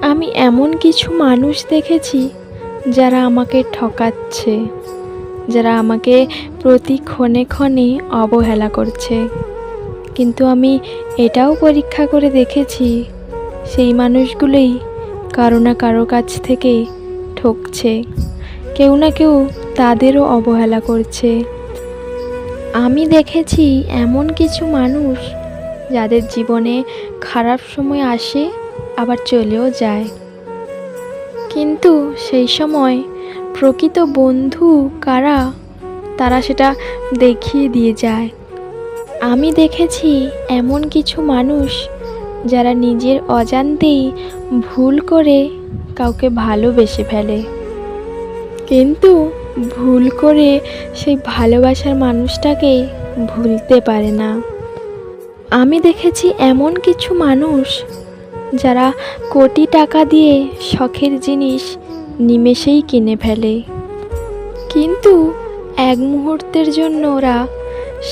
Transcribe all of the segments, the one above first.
আমি এমন কিছু মানুষ দেখেছি যারা আমাকে ঠকাচ্ছে, যারা আমাকে প্রতি ক্ষণে ক্ষণে অবহেলা করছে। কিন্তু আমি এটাও পরীক্ষা করে দেখেছি সেই মানুষগুলোই কারো না কারো কাছ থেকে ঠকছে, কেউ না কেউ তাদেরও অবহেলা করছে। আমি দেখেছি এমন কিছু মানুষ যাদের জীবনে খারাপ সময় আসে আবার চলেও যায়, কিন্তু সেই সময় প্রকৃত বন্ধু কারা তারা সেটা দেখিয়ে দিয়ে যায়। আমি দেখেছি এমন কিছু মানুষ যারা নিজের অজান্তেই ভুল করে কাউকে ভালোবেসে ফেলে, কিন্তু ভুল করে সেই ভালোবাসার মানুষটাকে ভুলতে পারে না। আমি দেখেছি এমন কিছু মানুষ যারা কোটি টাকা দিয়ে শখের জিনিস নিমেষেই কিনে ফেলে, কিন্তু এক মুহূর্তের জন্য ওরা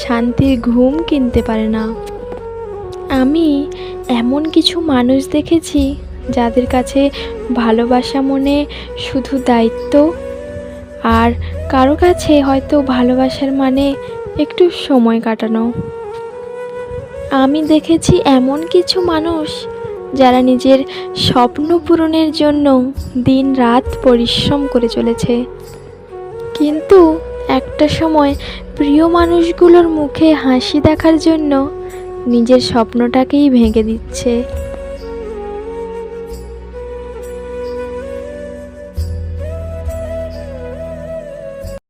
শান্তির ঘুম কিনতে পারে না। আমি এমন কিছু মানুষ দেখেছি যাদের কাছে ভালোবাসা মনে শুধু দায়িত্ব, আর কারো কাছে হয়তো ভালোবাসার মানে একটু সময় কাটানো। আমি দেখেছি এমন কিছু মানুষ যারা নিজের স্বপ্ন পূরণের জন্য দিন রাত পরিশ্রম করে চলেছে, কিন্তু একটা সময় প্রিয় মানুষগুলোর মুখে হাসি দেখার জন্য নিজের স্বপ্নটাকেই ভেঙে দিচ্ছে।